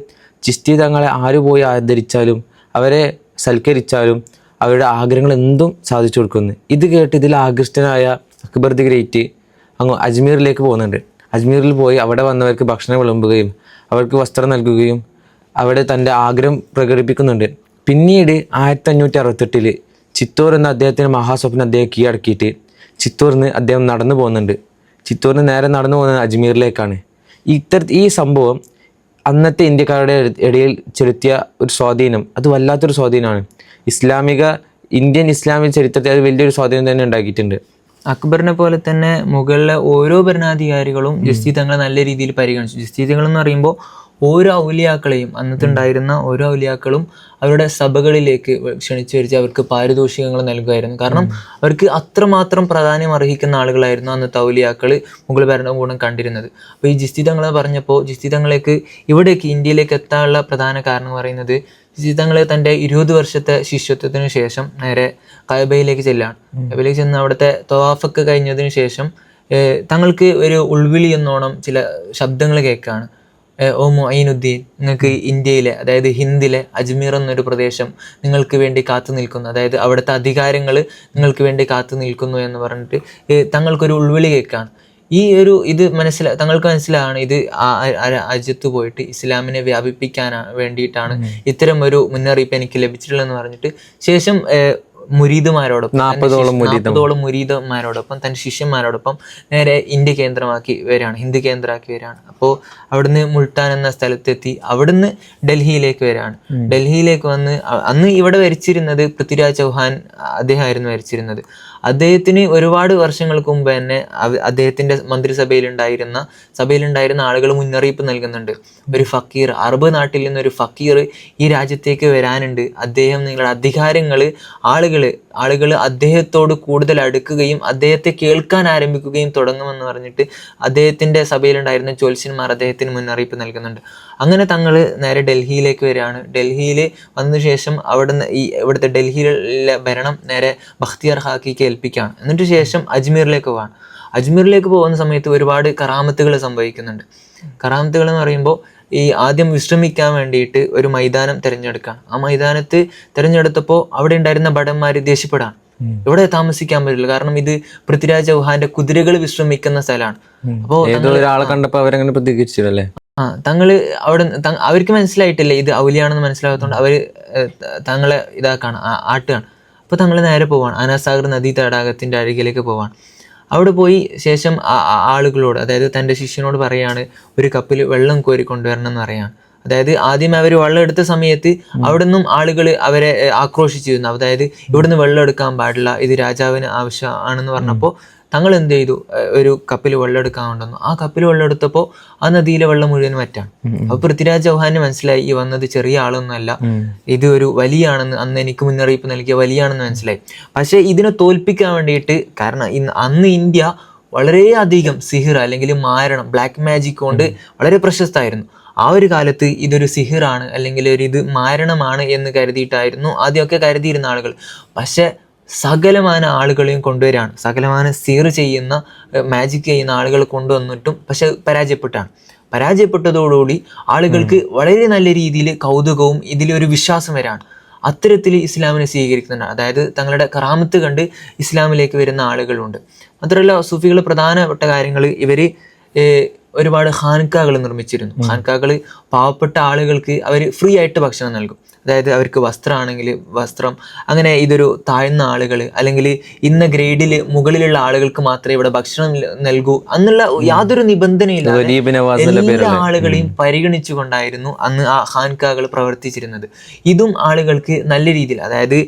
ചിശ്തി തങ്ങളെ ആര് പോയി ആദരിച്ചാലും അവരെ സൽക്കരിച്ചാലും അവരുടെ ആഗ്രഹങ്ങൾ എന്തും സാധിച്ചു കൊടുക്കുന്നു. ഇത് കേട്ട് ഇതിൽ ആകൃഷ്ടനായ അക്ബർ ദി ഗ്രേറ്റ് അങ്ങ് അജ്മീറിലേക്ക് പോകുന്നുണ്ട്. അജ്മീറിൽ പോയി അവിടെ വന്നവർക്ക് ഭക്ഷണം വിളമ്പുകയും അവർക്ക് വസ്ത്രം നൽകുകയും അവിടെ തൻ്റെ ആഗ്രഹം പ്രകടിപ്പിക്കുന്നുണ്ട്. പിന്നീട് 1568 ചിത്തോർ എന്ന അദ്ദേഹത്തിൻ്റെ മഹാസ്വപ്നം അദ്ദേഹം കീഴടക്കിയിട്ട് ചിത്തോറിൽ നിന്ന് അദ്ദേഹം നടന്നു പോകുന്നുണ്ട്. ചിത്തോറിന് നേരെ നടന്നു പോകുന്നത് അജ്മീറിലേക്കാണ്. ഈ സംഭവം അന്നത്തെ ഇന്ത്യക്കാരുടെ ഇടയിൽ ചെലുത്തിയ ഒരു സ്വാധീനം അത് വല്ലാത്തൊരു സ്വാധീനമാണ്. ഇന്ത്യൻ ഇസ്ലാമിക ചരിത്രത്തിൽ അത് വലിയൊരു സ്വാധീനം തന്നെ ഉണ്ടാക്കിയിട്ടുണ്ട്. അക്ബറിനെ പോലെ തന്നെ മുകളിലെ ഓരോ ഭരണാധികാരികളും ജസ്തി തങ്ങളെ നല്ല രീതിയിൽ പരിഗണിച്ചു. ജസ്തി തങ്ങൾ എന്ന് പറയുമ്പോൾ ഓരോ ഔലിയാക്കളെയും അന്നത്തെ ഉണ്ടായിരുന്ന ഓരോ ഔലിയാക്കളും അവരുടെ സഭകളിലേക്ക് ക്ഷണിച്ചു വരിച്ച് അവർക്ക് പാരിതോഷികങ്ങൾ നൽകുമായിരുന്നു. കാരണം അവർക്ക് അത്രമാത്രം പ്രാധാന്യം അർഹിക്കുന്ന ആളുകളായിരുന്നു അന്നത്തെ ഔലിയാക്കൾ മുഗൾ ഭരണകൂടം കണ്ടിരുന്നത്. അപ്പോൾ ഈ ജിസ്തി തങ്ങളെ പറഞ്ഞപ്പോൾ ജിസ്തി തങ്ങളേക്ക് ഇവിടേക്ക് ഇന്ത്യയിലേക്ക് എത്താനുള്ള പ്രധാന കാരണം പറയുന്നത് ജിസ്തി തങ്ങളെ തൻ്റെ 20 വർഷത്തെ ശിഷ്യത്വത്തിന് ശേഷം നേരെ കഅബയിലേക്ക് ചെല്ലാണ്. കഅബയിലേക്ക് ചെന്ന് അവിടുത്തെ തവാഫൊക്കെ കഴിഞ്ഞതിന് ശേഷം തങ്ങൾക്ക് ഒരു ഉൾവിളി എന്നോണം ചില ശബ്ദങ്ങൾ കേൾക്കുകയാണ്. ഓ മുഈനുദ്ദീൻ, നിങ്ങൾക്ക് ഇന്ത്യയിലെ അതായത് ഹിന്ദിലെ അജ്മീർ എന്നൊരു പ്രദേശം നിങ്ങൾക്ക് വേണ്ടി കാത്തു നിൽക്കുന്നു, അതായത് അവിടുത്തെ അധികാരങ്ങൾ നിങ്ങൾക്ക് വേണ്ടി കാത്തു നിൽക്കുന്നു എന്ന് പറഞ്ഞിട്ട് തങ്ങൾക്കൊരു ഉൾവിളി കേൾക്കുകയാണ്. ഇത് തങ്ങൾക്ക് മനസ്സിലാണ് ഇത് രാജ്യത്ത് പോയിട്ട് ഇസ്ലാമിനെ വ്യാപിപ്പിക്കാൻ വേണ്ടിയിട്ടാണ് ഇത്തരം ഒരു മുന്നറിയിപ്പ് എനിക്ക് ലഭിച്ചിട്ടുള്ളതെന്ന് പറഞ്ഞിട്ട് ശേഷം മുരീദുമാരോടൊപ്പം 40ഓളം മുരീദന്മാരോടൊപ്പം തൻ്റെ ശിഷ്യന്മാരോടൊപ്പം നേരെ ഇന്ത്യ കേന്ദ്രമാക്കി വരികയാണ്, ഹിന്ദു കേന്ദ്രമാക്കി വരികയാണ്. അപ്പോൾ അവിടുന്ന് മുൾട്ടാൻ എന്ന സ്ഥലത്തെത്തി അവിടുന്ന് ഡൽഹിയിലേക്ക് വരികയാണ്. ഡൽഹിയിലേക്ക് വന്ന് അന്ന് ഇവിടെ ഭരിച്ചിരുന്നത് പൃഥ്വിരാജ് ചൗഹാൻ അദ്ദേഹമായിരുന്നു ഭരിച്ചിരുന്നത്. അദ്ദേഹത്തിന് ഒരുപാട് വർഷങ്ങൾക്ക് മുമ്പ് തന്നെ അദ്ദേഹത്തിൻ്റെ സഭയിലുണ്ടായിരുന്ന ആളുകൾ മുന്നറിയിപ്പ് നൽകുന്നുണ്ട്. ഒരു ഫക്കീർ, അറബ് നാട്ടിൽ നിന്നൊരു ഫക്കീർ ഈ രാജ്യത്തേക്ക് വരാനുണ്ട്. അദ്ദേഹം നിങ്ങളുടെ അധികാരങ്ങൾ ആളുകൾ അദ്ദേഹത്തോട് കൂടുതൽ അടുക്കുകയും അദ്ദേഹത്തെ കേൾക്കാൻ ആരംഭിക്കുകയും തുടങ്ങുമെന്ന് പറഞ്ഞിട്ട് അദ്ദേഹത്തിൻ്റെ സഭയിലുണ്ടായിരുന്ന ജ്യോത്സ്യന്മാർ അദ്ദേഹത്തിന് മുന്നറിയിപ്പ് നൽകുന്നുണ്ട്. അങ്ങനെ തങ്ങൾ നേരെ ഡൽഹിയിലേക്ക് വരികയാണ്. ഡൽഹിയിൽ വന്ന ശേഷം ഇവിടുത്തെ ഡൽഹിയിലെ ഭരണം നേരെ ബഖ്തിയാർ ഖാക്കിക്ക് ഏൽപ്പിക്കുകയാണ്. എന്നിട്ട് ശേഷം അജ്മീറിലേക്ക് പോവാണ്. അജ്മീറിലേക്ക് പോകുന്ന സമയത്ത് ഒരുപാട് കറാമത്തുകൾ സംഭവിക്കുന്നുണ്ട്. കറാമത്തുകൾ എന്ന് പറയുമ്പോൾ ആദ്യം വിശ്രമിക്കാൻ വേണ്ടിയിട്ട് ഒരു മൈതാനം തിരഞ്ഞെടുക്കുകയാണ്. ആ മൈതാനത്ത് തിരഞ്ഞെടുത്തപ്പോൾ അവിടെ ഉണ്ടായിരുന്ന ഭടന്മാർ ദേഷ്യപ്പെടാണ്, ഇവിടെ താമസിക്കാൻ പറ്റില്ല, കാരണം ഇത് പൃഥ്വിരാജ് ചൗഹാന്റെ കുതിരകൾ വിശ്രമിക്കുന്ന സ്ഥലമാണ്. അപ്പോൾ ഒരാളെ കണ്ടപ്പോൾ അവരങ്ങനെ പ്രതികരിച്ചില്ലേ? അവർക്ക് മനസ്സിലായിട്ടില്ല ഇത് ഔലിയാണെന്ന് മനസ്സിലാകാത്തതുകൊണ്ട് അവര് തങ്ങളെ ഇതാക്കാണ്, ആട്ടുകയാണ്. അപ്പോൾ തങ്ങൾ നേരെ പോവാണ്, അനാസാഗർ നദീ തടാകത്തിന്റെ അരികിലേക്ക് പോവാണ്. അവിടെ പോയി ശേഷം ആളുകളോട്, അതായത് തൻ്റെ ശിഷ്യനോട് പറയാണ് ഒരു കപ്പിൽ വെള്ളം കോരി കൊണ്ടുവരണം എന്ന് പറയാണ്. അതായത് ആദ്യം അവർ വെള്ളം എടുത്ത സമയത്ത് അവിടെ നിന്നും ആളുകൾ അവരെ ആക്രോശിച്ചിരുന്നു. അതായത് ഇവിടുന്ന് വെള്ളം എടുക്കാൻ പാടില്ല, ഇത് രാജാവിന് ആവശ്യമാണെന്ന് പറഞ്ഞപ്പോൾ തങ്ങൾ എന്ത് ചെയ്തു, ഒരു കപ്പിൽ വെള്ളം എടുക്കാൻ കൊണ്ടുവന്നു. ആ കപ്പിൽ വെള്ളം എടുത്തപ്പോൾ ആ നദിയിലെ വെള്ളം മുഴുവൻ വറ്റാണ്. അപ്പൊ പൃഥ്വിരാജ് ചൗഹാന് മനസ്സിലായി ഈ വന്നത് ചെറിയ ആളൊന്നുമല്ല, ഇത് ഒരു വലിയാണെന്ന്, അന്ന് എനിക്ക് മുന്നറിയിപ്പ് നൽകിയ വലിയാണെന്ന് മനസ്സിലായി. പക്ഷെ ഇതിനെ തോൽപ്പിക്കാൻ വേണ്ടിയിട്ട്, കാരണം അന്ന് ഇന്ത്യ വളരെയധികം സിഹിർ അല്ലെങ്കിൽ മാരണം, ബ്ലാക്ക് മാജിക് കൊണ്ട് വളരെ പ്രശസ്തമായിരുന്നു. ആ ഒരു കാലത്ത് ഇതൊരു സിഹിറാണ് അല്ലെങ്കിൽ ഇത് മാരണമാണ് എന്ന് കരുതിയിട്ടായിരുന്നു ആദ്യമൊക്കെ കരുതിയിരുന്ന ആളുകൾ. പക്ഷെ സകലമാന ആളുകളെയും കൊണ്ടുവരികയാണ്, സകലമാന സിഹിർ ചെയ്യുന്ന മാജിക് ചെയ്യുന്ന ആളുകൾ കൊണ്ടുവന്നിട്ടും പക്ഷെ പരാജയപ്പെട്ടതോടുകൂടി ആളുകൾക്ക് വളരെ നല്ല രീതിയിൽ കൗതുകവും ഇതിലൊരു വിശ്വാസം വരാണ്. അത്തരത്തിൽ ഇസ്ലാമിനെ സ്വീകരിക്കുന്നുണ്ട്. അതായത് തങ്ങളുടെ കറാമത്ത് കണ്ട് ഇസ്ലാമിലേക്ക് വരുന്ന ആളുകളുണ്ട്. മാത്രമല്ല സൂഫികൾ പ്രധാനപ്പെട്ട കാര്യങ്ങൾ, ഇവർ ഒരുപാട് ഖാൻകാകൾ നിർമ്മിച്ചിരുന്നു. ഖാൻകാകൾ പാവപ്പെട്ട ആളുകൾക്ക് അവർ ഫ്രീ ആയിട്ട് ഭക്ഷണം നൽകും. അതായത് അവർക്ക് വസ്ത്രമാണെങ്കിൽ വസ്ത്രം, അങ്ങനെ ഇതൊരു താഴ്ന്ന ആളുകൾ അല്ലെങ്കിൽ ഇന്ന ഗ്രേഡിൽ മുകളിലുള്ള ആളുകൾക്ക് മാത്രമേ ഇവിടെ ഭക്ഷണം നൽകൂ എന്നുള്ള യാതൊരു നിബന്ധനയില്ലാതെ എല്ലാ ആളുകളെയും പരിഗണിച്ചുകൊണ്ടായിരുന്നു അന്ന് ആ ഖാൻകാകൾ പ്രവർത്തിച്ചിരുന്നത്. ഇതും ആളുകൾക്ക് നല്ല രീതിയിൽ, അതായത്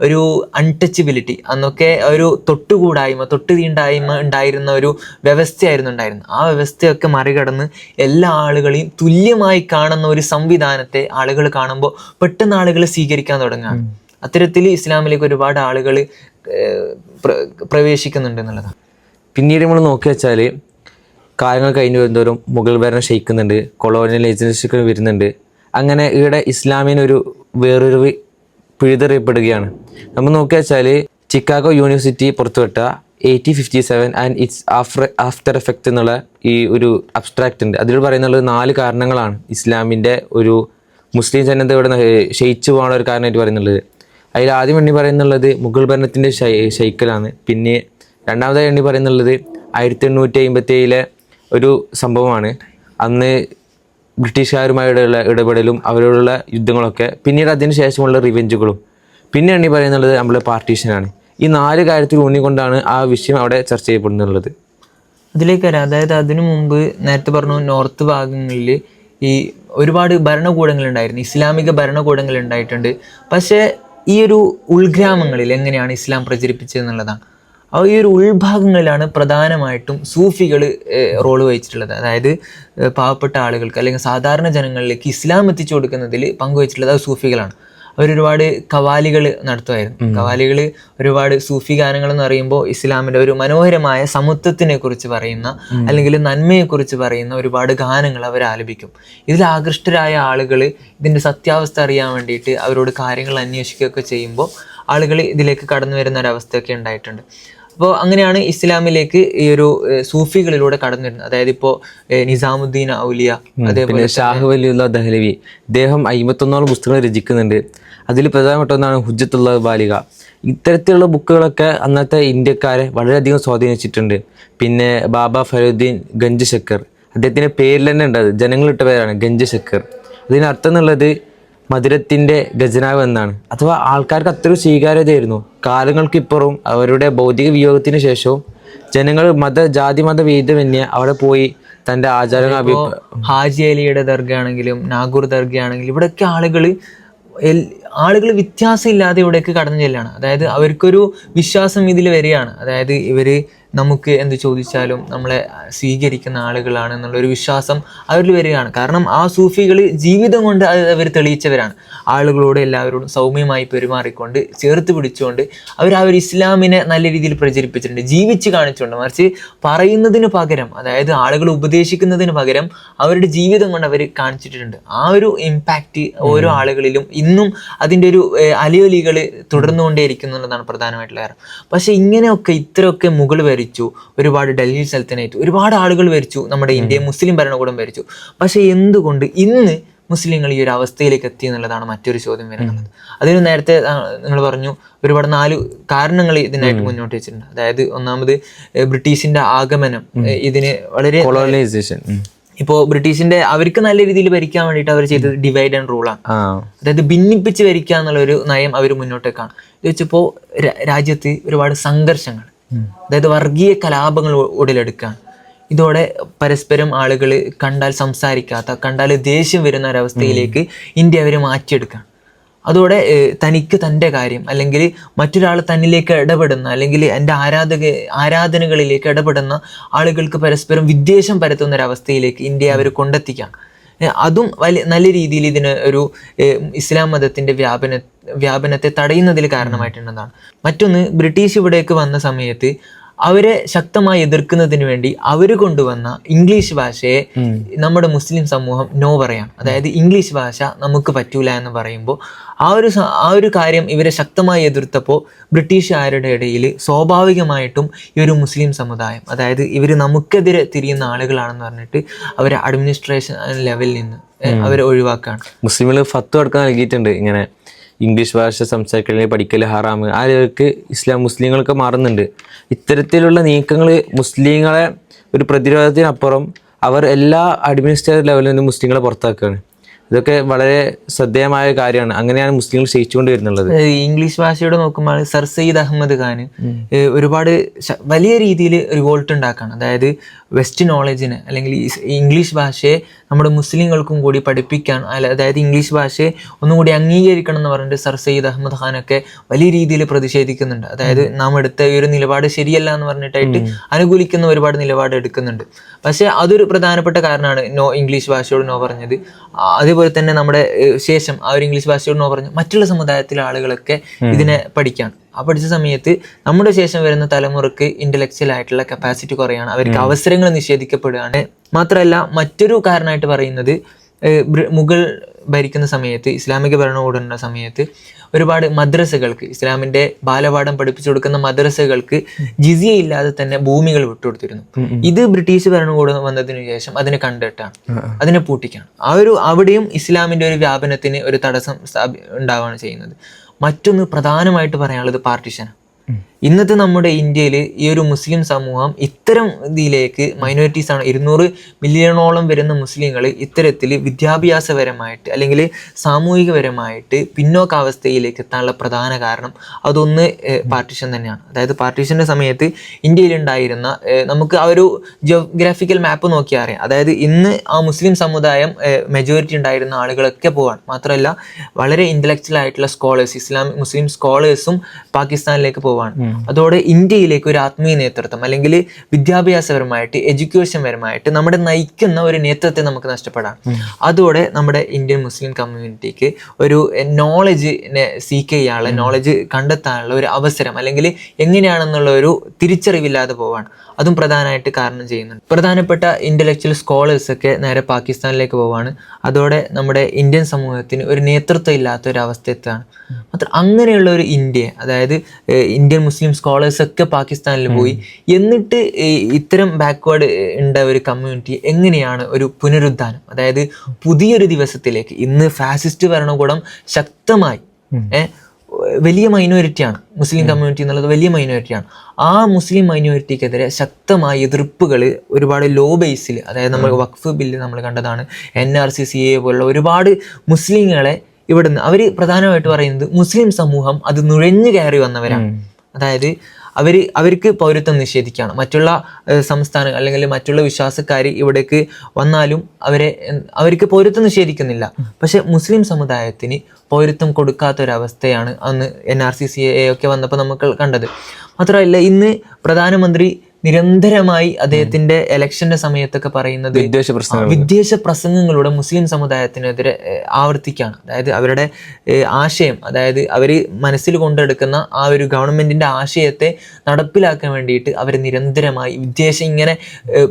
ഒരു അൺടച്ചബിലിറ്റി, അന്നൊക്കെ ഒരു തൊട്ടു തീണ്ടായ്മ ഉണ്ടായിരുന്ന ഒരു വ്യവസ്ഥയായിരുന്നു ഉണ്ടായിരുന്നത്. ആ വ്യവസ്ഥയൊക്കെ മറികടന്ന് എല്ലാ ആളുകളെയും തുല്യമായി കാണുന്ന ഒരു സംവിധാനത്തെ ആളുകൾ കാണുമ്പോൾ പെട്ടെന്ന് ആളുകൾ സ്വീകരിക്കാൻ തുടങ്ങുകയാണ്. അത്തരത്തിൽ ഇസ്ലാമിലേക്ക് ഒരുപാട് ആളുകൾ പ്രവേശിക്കുന്നുണ്ട് എന്നുള്ളതാണ്. പിന്നീട് നമ്മൾ നോക്കി വെച്ചാൽ കാലങ്ങൾ കഴിഞ്ഞു വരുന്നതോറും മുഗൾ ഭരണം ക്ഷയിക്കുന്നുണ്ട്, കൊളോണിയൽ ഏജൻസികൾ വരുന്നുണ്ട്. അങ്ങനെ ഇവിടെ ഇസ്ലാമിനൊരു വേറൊരു പിഴുതെറിയപ്പെടുകയാണ്. നമ്മൾ നോക്കുക വെച്ചാൽ ചിക്കാഗോ യൂണിവേഴ്സിറ്റി പുറത്തുവിട്ട 1857 ആൻഡ് ഇറ്റ്സ് ആഫ്റ്റർ എഫക്റ്റ് എന്നുള്ള ഈ ഒരു അബ്സ്ട്രാക്റ്റ് ഉണ്ട്. അതിൽ പറയുന്നുള്ളത് 4 കാരണങ്ങളാണ് ഇസ്ലാമിൻ്റെ ഒരു മുസ്ലിം ജനത ഇവിടെ ക്ഷയിച്ചു പോകാനുള്ള ഒരു കാരണമായിട്ട് പറയുന്നുള്ളത്. അതിൽ ആദ്യം എണ്ണി പറയുന്നുള്ളത് മുഗൾ ഭരണത്തിൻ്റെ ക്ഷയിക്കലാണ്. പിന്നെ രണ്ടാമതായി എണ്ണി പറയുന്നുള്ളത് 1857 ഒരു സംഭവമാണ്. അന്ന് ബ്രിട്ടീഷുകാരുമായുള്ള ഇടപെടലും അവരോടുള്ള യുദ്ധങ്ങളൊക്കെ, പിന്നീട് അതിന് ശേഷമുള്ള റിവെഞ്ചുകളും. പിന്നെ എണ്ണി പറയുന്നുള്ളത് നമ്മുടെ പാർട്ടീഷനാണ്. ഈ 4 കാര്യത്തിൽ ഊന്നിക്കൊണ്ടാണ് ആ വിഷയം അവിടെ ചർച്ച ചെയ്യപ്പെടുന്നുള്ളത്. അതിലേക്ക് വരാം. അതായത് അതിനു മുമ്പ് നേരത്തെ പറഞ്ഞു നോർത്ത് ഭാഗങ്ങളിൽ ഈ ഒരുപാട് ഭരണകൂടങ്ങൾ ഉണ്ടായിരുന്നു, ഇസ്ലാമിക ഭരണകൂടങ്ങൾ ഉണ്ടായിട്ടുണ്ട്. പക്ഷേ ഈ ഒരു ഉൾഗ്രാമങ്ങളിൽ എങ്ങനെയാണ് ഇസ്ലാം പ്രചരിപ്പിച്ചതെന്നുള്ളതാണ്. ഈ ഒരു ഉൾഭാഗങ്ങളിലാണ് പ്രധാനമായിട്ടും സൂഫികൾ റോള് വഹിച്ചിട്ടുള്ളത്. അതായത് പാവപ്പെട്ട ആളുകൾക്ക് അല്ലെങ്കിൽ സാധാരണ ജനങ്ങളിലേക്ക് ഇസ്ലാം എത്തിച്ചു കൊടുക്കുന്നതിൽ പങ്കുവച്ചിട്ടുള്ളത് അത് സൂഫികളാണ്. അവരൊരുപാട് കവാലികൾ നടത്തുമായിരുന്നു. കവാലികൾ ഒരുപാട് സൂഫി ഗാനങ്ങൾ എന്ന് പറയുമ്പോൾ ഇസ്ലാമിൻ്റെ ഒരു മനോഹരമായ സമത്വത്തിനെ കുറിച്ച് പറയുന്ന അല്ലെങ്കിൽ നന്മയെക്കുറിച്ച് പറയുന്ന ഒരുപാട് ഗാനങ്ങൾ അവർ ആലപിക്കും. ഇതിൽ ആകൃഷ്ടരായ ആളുകൾ ഇതിൻ്റെ സത്യാവസ്ഥ അറിയാൻ വേണ്ടിയിട്ട് അവരോട് കാര്യങ്ങൾ അന്വേഷിക്കുകയൊക്കെ ചെയ്യുമ്പോൾ ആളുകൾ ഇതിലേക്ക് കടന്നു വരുന്ന ഒരവസ്ഥയൊക്കെ ഉണ്ടായിട്ടുണ്ട്. അപ്പോൾ അങ്ങനെയാണ് ഇസ്ലാമിലേക്ക് ഈ ഒരു സൂഫികളിലൂടെ കടന്നു വരുന്നത്. അതായത് ഇപ്പോൾ നിസാമുദ്ദീൻ ഔലിയ, അതേപോലെ ഷാഹ് വലിയുള്ള ദഹ്ലവി, ഇദ്ദേഹം 51 പുസ്തകങ്ങൾ രചിക്കുന്നുണ്ട്. അതിൽ പ്രധാനപ്പെട്ട ഒന്നാണ് ഹുജ്ജത്തുള്ള ബാലിക. ഇത്തരത്തിലുള്ള ബുക്കുകളൊക്കെ അന്നത്തെ ഇന്ത്യക്കാരെ വളരെയധികം സ്വാധീനിച്ചിട്ടുണ്ട്. പിന്നെ ബാബ ഫരീദുദ്ദീൻ ഗഞ്ച് ശക്കർ, അദ്ദേഹത്തിൻ്റെ പേരിൽ തന്നെ ഉണ്ട്, അത് ജനങ്ങളിട്ട പേരാണ് ഗഞ്ച് ശക്കർ. അതിനർത്ഥം എന്നുള്ളത് മധുരത്തിൻ്റെ ഖജനാവ് എന്നാണ്. അഥവാ ആൾക്കാർക്ക് അത്ര സ്വീകാര്യതയായിരുന്നു. കാലങ്ങൾക്കിപ്പുറവും അവരുടെ ഭൗതിക വിയോഗത്തിന് ശേഷവും ജനങ്ങൾ ജാതി മത ഭേദമന്യേ അവിടെ പോയി തൻ്റെ ആചാരങ്ങൾ ഹാജി അലിയുടെ ദർഗ ആണെങ്കിലും നാഗൂർ ദർഗ ആണെങ്കിലും ഇവിടെയൊക്കെ ആളുകൾ വ്യത്യാസമില്ലാതെ ഇവിടേക്ക് കടന്നു ചെല്ലാണ്. അതായത് അവർക്കൊരു വിശ്വാസം ഇതിൽ വരികയാണ്. അതായത് ഇവർ നമുക്ക് എന്ത് ചോദിച്ചാലും നമ്മളെ സ്വീകരിക്കുന്ന ആളുകളാണ് എന്നുള്ളൊരു വിശ്വാസം അവരിൽ വരികയാണ്. കാരണം ആ സൂഫികൾ ജീവിതം കൊണ്ട് അവർ തെളിയിച്ചവരാണ്. ആളുകളോട് എല്ലാവരോടും സൗമ്യമായി പെരുമാറിക്കൊണ്ട് ചേർത്ത് പിടിച്ചുകൊണ്ട് അവർ ആ ഒരു ഇസ്ലാമിനെ നല്ല രീതിയിൽ പ്രചരിപ്പിച്ചിട്ടുണ്ട്, ജീവിച്ച് കാണിച്ചുകൊണ്ട്. മറിച്ച് പറയുന്നതിന് പകരം, അതായത് ആളുകൾ ഉപദേശിക്കുന്നതിന് പകരം അവരുടെ ജീവിതം കൊണ്ട് അവർ കാണിച്ചിട്ടുണ്ട്. ആ ഒരു ഇമ്പാക്റ്റ് ഓരോ ആളുകളിലും ഇന്നും അതിൻ്റെ ഒരു അലിയൊലികൾ തുടർന്നുകൊണ്ടേയിരിക്കുന്നുള്ളതാണ് പ്രധാനമായിട്ടുള്ള കാരണം. പക്ഷേ ഇങ്ങനെയൊക്കെ ഇത്രയൊക്കെ മുകൾ ഭരിച്ചു, ഒരുപാട് ഡൽഹി സൽത്തനേറ്റ്, ഒരുപാട് ആളുകൾ ഭരിച്ചു, നമ്മുടെ ഇന്ത്യയെ മുസ്ലിം ഭരണകൂടം ഭരിച്ചു. പക്ഷേ എന്തുകൊണ്ട് ഇന്ന് മുസ്ലിങ്ങൾ ഈ ഒരു അവസ്ഥയിലേക്ക് എത്തി എന്നുള്ളതാണ് മറ്റൊരു ചോദ്യം വരുന്നത്. അതിന് നേരത്തെ നിങ്ങൾ പറഞ്ഞു ഒരുപാട് 4 കാരണങ്ങൾ ഇതിനായിട്ട് മുന്നോട്ട് വെച്ചിട്ടുണ്ട്. അതായത് ഒന്നാമത് ബ്രിട്ടീഷിന്റെ ആഗമനം, ഇതിന് വളരെ കൊളോണൈസേഷൻ. ഇപ്പോൾ ബ്രിട്ടീഷിന്റെ അവർക്ക് നല്ല രീതിയിൽ ഭരിക്കാൻ വേണ്ടിയിട്ട് അവർ ചെയ്തത് ഡിവൈഡ് ആൻഡ് റൂളാണ്. അതായത് ഭിന്നിപ്പിച്ച് ഭരിക്കുക എന്നുള്ളൊരു നയം അവർ മുന്നോട്ടേക്കാണ്. ഇത് വെച്ചപ്പോൾ രാജ്യത്ത് ഒരുപാട് സംഘർഷങ്ങൾ, അതായത് വർഗീയ കലാപങ്ങൾ ഉടലെടുക്കുകയാണ്. ഇതോടെ പരസ്പരം ആളുകൾ കണ്ടാൽ സംസാരിക്കാത്ത, കണ്ടാൽ ദേഷ്യം വരുന്ന ഒരവസ്ഥയിലേക്ക് ഇന്ത്യ അവർ മാറ്റിയെടുക്കുകയാണ്. അതോടെ തനിക്ക് തൻ്റെ കാര്യം അല്ലെങ്കിൽ മറ്റൊരാൾ തന്നിലേക്ക് ഇടപെടുന്ന അല്ലെങ്കിൽ എൻ്റെ ആരാധനകളിലേക്ക് ഇടപെടുന്ന ആളുകൾക്ക് പരസ്പരം വിദ്വേഷം പരത്തുന്ന ഒരവസ്ഥയിലേക്ക് ഇന്ത്യയെ അവർ കൊണ്ടെത്തിക്കുകയാണ്. അതും നല്ല രീതിയിൽ ഇതിന് ഒരു ഇസ്ലാം മതത്തിൻ്റെ വ്യാപനത്തെ തടയുന്നതിൽ കാരണമായിട്ടുണ്ടെന്നാണ്. മറ്റൊന്ന്, ബ്രിട്ടീഷ് ഇവിടേക്ക് വന്ന സമയത്ത് അവരെ ശക്തമായി എതിർക്കുന്നതിന് വേണ്ടി അവർ കൊണ്ടുവന്ന ഇംഗ്ലീഷ് ഭാഷയെ നമ്മുടെ മുസ്ലിം സമൂഹം നോ പറയാണ്. അതായത് ഇംഗ്ലീഷ് ഭാഷ നമുക്ക് പറ്റൂല എന്ന് പറയുമ്പോൾ ആ ഒരു കാര്യം ഇവരെ ശക്തമായി എതിർത്തപ്പോൾ ബ്രിട്ടീഷുകാരുടെ ഇടയിൽ സ്വാഭാവികമായിട്ടും ഈ ഒരു മുസ്ലിം സമുദായം, അതായത് ഇവർ നമുക്കെതിരെ തിരിയുന്ന ആളുകളാണെന്ന് പറഞ്ഞിട്ട് അവരെ അഡ്മിനിസ്ട്രേഷൻ ലെവലിൽ നിന്ന് അവരെ ഒഴിവാക്കുകയാണ്. മുസ്ലിങ്ങൾ ഫത്വ അടക്കം നൽകിയിട്ടുണ്ട്, ഇങ്ങനെ ഇംഗ്ലീഷ് ഭാഷ സംസാരിക്കൽ പഠിക്കൽ ഹറാമ്. ആ ലെവലിലേക്ക് മുസ്ലിങ്ങൾക്ക് മാറുന്നുണ്ട്. ഇത്തരത്തിലുള്ള നീക്കങ്ങൾ മുസ്ലിങ്ങളെ ഒരു പ്രതിരോധത്തിനപ്പുറം അവർ എല്ലാ അഡ്മിനിസ്ട്രേറ്റീവ് ലെവലിൽ നിന്നും മുസ്ലിങ്ങളെ പുറത്താക്കുകയാണ്. ഇതൊക്കെ വളരെ ശ്രദ്ധേയമായ കാര്യമാണ്. അങ്ങനെയാണ് മുസ്ലിങ്ങൾ ക്ഷയിച്ചുകൊണ്ട് വരുന്നുള്ളത്. ഇംഗ്ലീഷ് ഭാഷയോട് നോക്കുമ്പോൾ സർ സയ്യിദ് അഹമ്മദ് ഖാൻ ഒരുപാട് വലിയ രീതിയിൽ റിവോൾട്ട് ഉണ്ടാക്കുകയാണ്. അതായത് വെസ്റ്റ് നോളജിനെ അല്ലെങ്കിൽ ഇംഗ്ലീഷ് ഭാഷയെ നമ്മുടെ മുസ്ലിങ്ങൾക്കും കൂടി പഠിപ്പിക്കാൻ, അതായത് ഇംഗ്ലീഷ് ഭാഷയെ ഒന്നുകൂടി അംഗീകരിക്കണം എന്ന് പറഞ്ഞിട്ട് സർ സയ്യിദ് അഹമ്മദ് ഖാനൊക്കെ വലിയ രീതിയിൽ പ്രതിഷേധിക്കുന്നുണ്ട്. അതായത് നാം എടുത്ത ഈ ഒരു നിലപാട് ശരിയല്ല എന്ന് പറഞ്ഞിട്ടായിട്ട് അനുകൂലിക്കുന്ന ഒരുപാട് നിലപാട് എടുക്കുന്നുണ്ട്. പക്ഷേ അതൊരു പ്രധാനപ്പെട്ട കാരണമാണ് ഇംഗ്ലീഷ് ഭാഷയോട് നോ പറഞ്ഞത്. അതേപോലെ അതേപോലെ തന്നെ നമ്മുടെ ശേഷം ആ ഒരു ഇംഗ്ലീഷ് ഭാഷയോട് പറഞ്ഞു മറ്റുള്ള സമുദായത്തിലെ ആളുകളൊക്കെ ഇതിനെ പഠിക്കുകയാണ്. ആ പഠിച്ച സമയത്ത് നമ്മുടെ ശേഷം വരുന്ന തലമുറക്ക് ഇന്റലക്ച്വൽ ആയിട്ടുള്ള കപ്പാസിറ്റി കുറയാണ്, അവർക്ക് അവസരങ്ങൾ നിഷേധിക്കപ്പെടുകയാണ്. മാത്രമല്ല മറ്റൊരു കാരണമായിട്ട് പറയുന്നത് മുഗൾ ഭരിക്കുന്ന സമയത്ത്, ഇസ്ലാമിക ഭരണകൂടം ഉള്ള സമയത്ത് ഒരുപാട് മദ്രസകൾക്ക്, ഇസ്ലാമിന്റെ ബാലപാഠം പഠിപ്പിച്ചു കൊടുക്കുന്ന മദ്രസകൾക്ക് ജിസിയ ഇല്ലാതെ തന്നെ ഭൂമികൾ വിട്ടുകൊടുത്തിരുന്നു. ഇത് ബ്രിട്ടീഷ് ഭരണകൂടം വന്നതിന് ശേഷം അതിനെ കണ്ടിട്ടാണ്, അതിനെ പൂട്ടിക്കാണ്. അവിടെയും ഇസ്ലാമിന്റെ ഒരു വ്യാപനത്തിന് ഒരു തടസ്സം ഉണ്ടാവുകയാണ് ചെയ്യുന്നത്. മറ്റൊന്ന് പ്രധാനമായിട്ട് പറയാനുള്ളത് പാർട്ടീഷനാണ്. ഇന്നത്തെ നമ്മുടെ ഇന്ത്യയിൽ ഈ ഒരു മുസ്ലിം സമൂഹം ഇത്തരം ഇതിലേക്ക് മൈനോറിറ്റീസ് ആണ്, 200 മില്യണോളം വരുന്ന മുസ്ലിങ്ങൾ ഇത്തരത്തിൽ വിദ്യാഭ്യാസപരമായിട്ട് അല്ലെങ്കിൽ സാമൂഹികപരമായിട്ട് പിന്നോക്കാവസ്ഥയിലേക്ക് എത്താനുള്ള പ്രധാന കാരണം അതൊന്ന് പാർട്ടീഷൻ തന്നെയാണ്. അതായത് പാർട്ടീഷൻ്റെ സമയത്ത് ഇന്ത്യയിലുണ്ടായിരുന്ന, നമുക്ക് ആ ഒരു ജിയോഗ്രാഫിക്കൽ മാപ്പ് നോക്കിയാൽ അറിയാം, അതായത് ഇന്ന് ആ മുസ്ലിം സമുദായം മെജോറിറ്റി ഉണ്ടായിരുന്ന ആളുകളൊക്കെ പോവാണ്. മാത്രമല്ല വളരെ ഇൻ്റലക്ച്വൽ ആയിട്ടുള്ള സ്കോളേഴ്സ്, മുസ്ലിം സ്കോളേഴ്സും പാകിസ്ഥാനിലേക്ക് പോവാണ്. അതോടെ ഇന്ത്യയിലേക്ക് ഒരു ആത്മീയ നേതൃത്വം അല്ലെങ്കിൽ വിദ്യാഭ്യാസപരമായിട്ട് എഡ്യൂക്കേഷൻ പരമായിട്ട് നമ്മുടെ നയിക്കുന്ന ഒരു നേതൃത്വത്തെ നമുക്ക് നഷ്ടപ്പെടാം. അതോടെ നമ്മുടെ ഇന്ത്യൻ മുസ്ലിം കമ്മ്യൂണിറ്റിക്ക് ഒരു നോളജിനെ സീക്ക് ചെയ്യാനുള്ള, നോളജ് കണ്ടെത്താനുള്ള ഒരു അവസരം അല്ലെങ്കിൽ എങ്ങനെയാണെന്നുള്ള ഒരു തിരിച്ചറിവില്ലാതെ പോവാണ്. അതും പ്രധാനമായിട്ട് കാരണം ചെയ്യുന്നുണ്ട്. പ്രധാനപ്പെട്ട ഇന്റലക്ച്വൽ സ്കോളേഴ്സൊക്കെ നേരെ പാകിസ്ഥാനിലേക്ക് പോവാണ്. അതോടെ നമ്മുടെ ഇന്ത്യൻ സമൂഹത്തിന് ഒരു നേതൃത്വം ഇല്ലാത്ത ഒരു അവസ്ഥ എത്തുകയാണ്. മാത്രം അങ്ങനെയുള്ള ഒരു ഇന്ത്യ, അതായത് ഇന്ത്യൻ മുസ്ലിം സ്കോളേഴ്സൊക്കെ പാകിസ്ഥാനിൽ പോയി, എന്നിട്ട് ഇത്തരം ബാക്ക്വേർഡ് ഉണ്ട ഒരു കമ്മ്യൂണിറ്റി എങ്ങനെയാണ് ഒരു പുനരുദ്ധാനം, അതായത് പുതിയൊരു ദിവസത്തിലേക്ക്, ഇന്ന് ഫാസിസ്റ്റ് ഭരണകൂടം ശക്തമായി വലിയ മൈനോറിറ്റിയാണ് മുസ്ലിം കമ്മ്യൂണിറ്റി എന്നുള്ളത്, വലിയ മൈനോറിറ്റിയാണ്. ആ മുസ്ലിം മൈനോറിറ്റിക്കെതിരെ ശക്തമായ എതിർപ്പുകൾ ഒരുപാട് ലോ ബേസിൽ, അതായത് നമ്മൾ വഖഫ് ബില്ല് നമ്മൾ കണ്ടതാണ്, NRC/CAA പോലുള്ള ഒരുപാട് മുസ്ലിങ്ങളെ ഇവിടുന്ന് അവർ പ്രധാനമായിട്ട് പറയുന്നത് മുസ്ലിം സമൂഹം അത് നുഴഞ്ഞു കയറി വന്നവരാണ്. അതായത് അവർക്ക് പൗരത്വം നിഷേധിക്കുകയാണ്. മറ്റുള്ള സംസ്ഥാനങ്ങൾ അല്ലെങ്കിൽ മറ്റുള്ള വിശ്വാസക്കാർ ഇവിടേക്ക് വന്നാലും അവർക്ക് പൗരത്വം നിഷേധിക്കുന്നില്ല. പക്ഷെ മുസ്ലിം സമുദായത്തിന് പൗരത്വം കൊടുക്കാത്തൊരവസ്ഥയാണ് അന്ന് NRC/CAA ഒക്കെ വന്നപ്പോൾ നമുക്ക് കണ്ടത്. മാത്രമല്ല ഇന്ന് പ്രധാനമന്ത്രി നിരന്തരമായി അദ്ദേഹത്തിന്റെ ഇലക്ഷന്റെ സമയത്തൊക്കെ പറയുന്നത് വിദ്വേഷ പ്രസംഗങ്ങളുടെ മുസ്ലിം സമുദായത്തിനെതിരെ ആവർത്തിക്കുകയാണ്. അതായത് അവരുടെ ആശയം, അതായത് അവർ മനസ്സിൽ കൊണ്ടെടുക്കുന്ന ആ ഒരു ഗവൺമെന്റിന്റെ ആശയത്തെ നടപ്പിലാക്കാൻ വേണ്ടിയിട്ട് അവർ നിരന്തരമായി വിദ്വേഷം ഇങ്ങനെ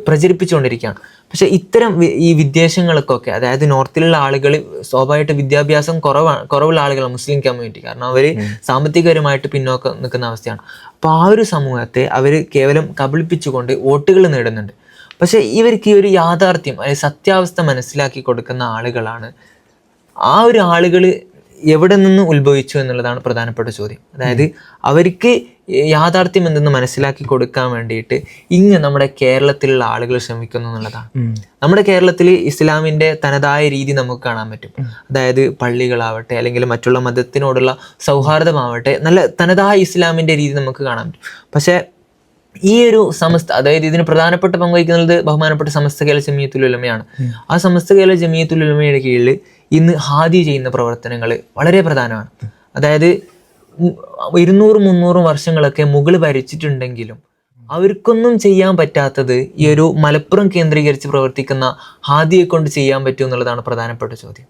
പ്രചരിപ്പിച്ചുകൊണ്ടിരിക്കുകയാണ്. പക്ഷെ ഇത്തരം ഈ വിദ്വേഷങ്ങൾക്കൊക്കെ, അതായത് നോർത്തിലുള്ള ആളുകൾ സ്വാഭാവികമായിട്ട് വിദ്യാഭ്യാസം കുറവുള്ള ആളുകളാണ് മുസ്ലിം കമ്മ്യൂണിറ്റി, കാരണം അവർ സാമ്പത്തികപരമായിട്ട് പിന്നോക്കം നിൽക്കുന്ന അവസ്ഥയാണ്. അപ്പോൾ ആ ഒരു സമൂഹത്തെ അവർ കേവലം കബളിപ്പിച്ചുകൊണ്ട് വോട്ടുകൾ നേടുന്നുണ്ട്. പക്ഷെ ഇവർക്ക് ഈ ഒരു യാഥാർത്ഥ്യം, അതായത് സത്യാവസ്ഥ മനസ്സിലാക്കി കൊടുക്കുന്ന ആളുകളാണ്. ആ ഒരു ആളുകൾ എവിടെ നിന്ന് ഉത്ഭവിച്ചു എന്നുള്ളതാണ് പ്രധാനപ്പെട്ട ചോദ്യം. അതായത് അവർക്ക് യാഥാർത്ഥ്യം എന്തെന്ന് മനസ്സിലാക്കി കൊടുക്കാൻ വേണ്ടിയിട്ട് നമ്മുടെ കേരളത്തിലുള്ള ആളുകൾ ശ്രമിക്കുന്നു എന്നുള്ളതാണ്. നമ്മുടെ കേരളത്തിൽ ഇസ്ലാമിൻ്റെ തനതായ രീതി നമുക്ക് കാണാൻ പറ്റും. അതായത് പള്ളികളാവട്ടെ അല്ലെങ്കിൽ മറ്റുള്ള മതത്തിനോടുള്ള സൗഹാർദ്ദമാവട്ടെ, നല്ല തനതായ ഇസ്ലാമിൻ്റെ രീതി നമുക്ക് കാണാൻ പറ്റും. പക്ഷേ ഈ ഒരു സമസ്ത, അതായത് ഇതിന് പ്രധാനപ്പെട്ട പങ്ക് വഹിക്കുന്നത് ബഹുമാനപ്പെട്ട സമസ്ത കേരള ജമിയത്തുൽ ഉലമയാണ്. ആ സമസ്ത കേരള ജമിയത്തുൽ ഉലമയുടെ കീഴിൽ ഇന്ന് ഹാദി ചെയ്യുന്ന പ്രവർത്തനങ്ങൾ വളരെ പ്രധാനമാണ്. അതായത് 200-300 വർഷങ്ങളൊക്കെ മുഗൾ ഭരിച്ചിട്ടുണ്ടെങ്കിലും അവർക്കൊന്നും ചെയ്യാൻ പറ്റാത്തത് ഈ ഒരു മലപ്പുറം കേന്ദ്രീകരിച്ച് പ്രവർത്തിക്കുന്ന ഹാദിയെ കൊണ്ട് ചെയ്യാൻ പറ്റും എന്നുള്ളതാണ് പ്രധാനപ്പെട്ട ചോദ്യം.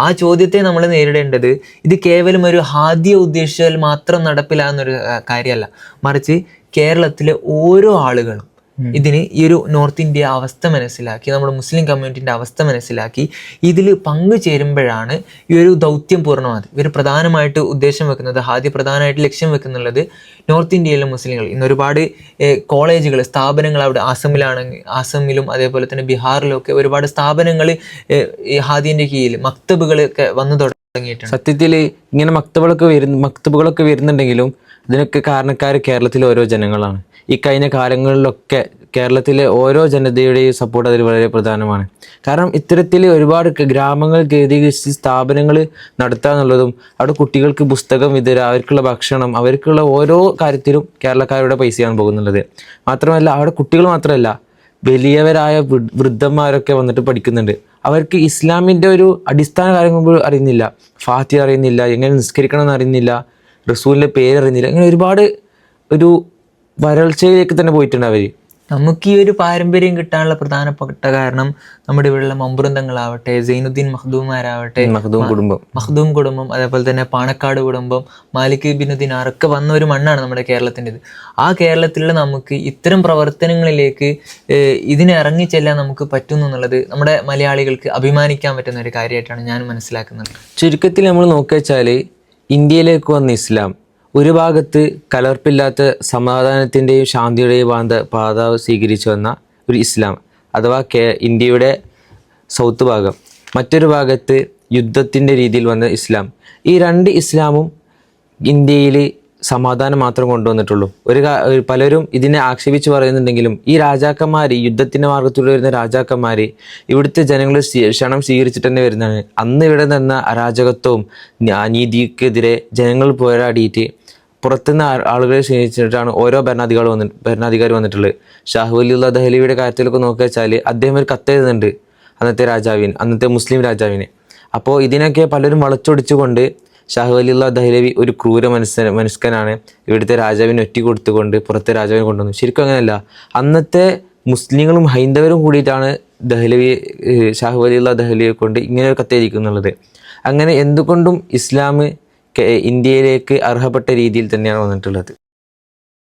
ആ ചോദ്യത്തെ നമ്മൾ നേരിടേണ്ടത് ഇത് കേവലം ഒരു ഹാദിയെ ഉദ്ദേശിച്ചാൽ മാത്രം നടപ്പിലാകുന്നൊരു കാര്യമല്ല, മറിച്ച് കേരളത്തിലെ ഓരോ ആളുകളും ഇതിന് ഈ ഒരു നോർത്ത് ഇന്ത്യ അവസ്ഥ മനസ്സിലാക്കി, നമ്മുടെ മുസ്ലിം കമ്മ്യൂണിറ്റിൻ്റെ അവസ്ഥ മനസ്സിലാക്കി ഇതിൽ പങ്കുചേരുമ്പോഴാണ് ഈ ഒരു ദൗത്യം പൂർണ്ണമാകുന്നത്. ഇവർ പ്രധാനമായിട്ട് ഉദ്ദേശം വെക്കുന്നത്, ഹാദി പ്രധാനമായിട്ട് ലക്ഷ്യം വെക്കുന്നുള്ളത് നോർത്ത് ഇന്ത്യയിലെ മുസ്ലിങ്ങൾ. ഇന്ന് ഒരുപാട് കോളേജുകൾ, സ്ഥാപനങ്ങൾ അവിടെ ആസമിലും അതേപോലെ തന്നെ ബീഹാറിലും ഒക്കെ ഒരുപാട് സ്ഥാപനങ്ങൾ ഈ ഹാദിൻ്റെ കീഴിൽ മക്തബുകളൊക്കെ വന്നു തുടങ്ങിയിട്ടുണ്ട്. സത്യത്തിൽ ഇങ്ങനെ മക്തബുകളൊക്കെ വരുന്നുണ്ടെങ്കിലും ഇതിനൊക്കെ കാരണക്കാർ കേരളത്തിലെ ഓരോ ജനങ്ങളാണ്. ഈ കഴിഞ്ഞ കാലങ്ങളിലൊക്കെ കേരളത്തിലെ ഓരോ ജനതയുടെയും സപ്പോർട്ട് അതിൽ വളരെ പ്രധാനമാണ്. കാരണം ഇത്തരത്തിൽ ഒരുപാട് ഗ്രാമങ്ങൾ കേന്ദ്രീകരിച്ച് സ്ഥാപനങ്ങൾ നടത്തുക എന്നുള്ളതും അവിടെ കുട്ടികൾക്ക് പുസ്തകം വിതരുക, അവർക്കുള്ള ഭക്ഷണം, അവർക്കുള്ള ഓരോ കാര്യത്തിലും കേരളക്കാരുടെ പൈസയാണ് പോകുന്നുള്ളത്. മാത്രമല്ല അവിടെ കുട്ടികൾ മാത്രമല്ല, വലിയവരായ വൃദ്ധന്മാരൊക്കെ വന്നിട്ട് പഠിക്കുന്നുണ്ട്. അവർക്ക് ഇസ്ലാമിൻ്റെ ഒരു അടിസ്ഥാന കാര്യങ്ങൾ അറിയുന്നില്ല, ഫാത്തിഹ അറിയുന്നില്ല, എങ്ങനെ നിസ്കരിക്കണം എന്ന് അറിയുന്നില്ല, റസൂലിൻ്റെ പേരറിയുന്നില്ല. അങ്ങനെ ഒരുപാട് ഒരു വരൾച്ചയിലേക്ക് തന്നെ പോയിട്ടുണ്ട് അവർ. നമുക്ക് ഈ ഒരു പാരമ്പര്യം കിട്ടാനുള്ള പ്രധാനപ്പെട്ട കാരണം നമ്മുടെ ഇവിടെയുള്ള മമ്പുറന്തങ്ങളാവട്ടെ, സൈനുദ്ദീൻ മഖ്ദൂമാരാവട്ടെ, മഖ്ദൂം കുടുംബം, മഖ്ദൂം കുടുംബം, അതേപോലെ തന്നെ പാണക്കാട് കുടുംബം, മാലിക് ബിൻ ദിനാർ ഒക്കെ വന്ന ഒരു മണ്ണാണ് നമ്മുടെ കേരളത്തിൻ്റെത്. ആ കേരളത്തിലുള്ള നമുക്ക് ഇത്തരം പ്രവർത്തനങ്ങളിലേക്ക് ഇതിനെ ഇറങ്ങിച്ചെല്ലാൻ നമുക്ക് പറ്റുന്നു എന്നുള്ളത് നമ്മുടെ മലയാളികൾക്ക് അഭിമാനിക്കാൻ പറ്റുന്ന ഒരു കാര്യമായിട്ടാണ് ഞാൻ മനസ്സിലാക്കുന്നത്. ചുരുക്കത്തിൽ നമ്മൾ നോക്കിവെച്ചാൽ ഇന്ത്യയിലേക്ക് വന്ന ഇസ്ലാം ഒരു ഭാഗത്ത് കലർപ്പില്ലാത്ത സമാധാനത്തിൻ്റെയും ശാന്തിയുടെയും പാത സ്വീകരിച്ചു വന്ന ഒരു ഇസ്ലാം, അഥവാ ഇന്ത്യയുടെ സൗത്ത് ഭാഗം, മറ്റൊരു ഭാഗത്ത് യുദ്ധത്തിൻ്റെ രീതിയിൽ വന്ന ഇസ്ലാം. ഈ രണ്ട് ഇസ്ലാമും ഇന്ത്യയിൽ സമാധാനം മാത്രം കൊണ്ടുവന്നിട്ടുള്ളൂ. പലരും ഇതിനെ ആക്ഷേപിച്ച് പറയുന്നുണ്ടെങ്കിലും ഈ രാജാക്കന്മാർ, യുദ്ധത്തിൻ്റെ മാർഗത്തിലൂടെ വരുന്ന രാജാക്കന്മാർ ഇവിടുത്തെ ജനങ്ങൾ ക്ഷണം സ്വീകരിച്ചിട്ട് തന്നെ വരുന്നതാണ്. അന്ന് ഇവിടെ നിന്ന അരാജകത്വവും അനീതിക്കെതിരെ ജനങ്ങൾ പോരാടിയിട്ട് പുറത്തുനിന്ന് ആളുകളെ ക്ഷണിച്ചിട്ടാണ് ഓരോ ഭരണാധികാരി വന്നിട്ടുള്ളത്. ഷാഹ് വലിയുള്ള ദഹ്ലവിയുടെ കാര്യത്തിലൊക്കെ നോക്കുക വെച്ചാൽ അദ്ദേഹം ഒരു കത്തെഴുതുന്നുണ്ട് അന്നത്തെ മുസ്ലിം രാജാവിന്. അപ്പോൾ ഇതിനൊക്കെ പലരും വളച്ചൊടിച്ചുകൊണ്ട് ഷാഹ് വലിയുള്ള ദഹ്ലവി ഒരു ക്രൂര മനുഷ്യനാണ്, ഇവിടുത്തെ രാജാവിനെ ഒറ്റ കൊടുത്തുകൊണ്ട് പുറത്തെ രാജാവിനെ കൊണ്ടുവന്നു. ശരിക്കും അങ്ങനെയല്ല. അന്നത്തെ മുസ്ലിങ്ങളും ഹൈന്ദവരും കൂടിയിട്ടാണ് ഷാഹ് വലിയുള്ള ദഹ്ലവിയെ കൊണ്ട് ഇങ്ങനെ ഒരു കത്തെഴുതിക്കുന്നുള്ളത്. അങ്ങനെ എന്തുകൊണ്ടും ഇസ്ലാം ഇന്ത്യയിലേക്ക് അർഹപ്പെട്ട രീതിയിൽ തന്നെയാണ് വന്നിട്ടുള്ളത്.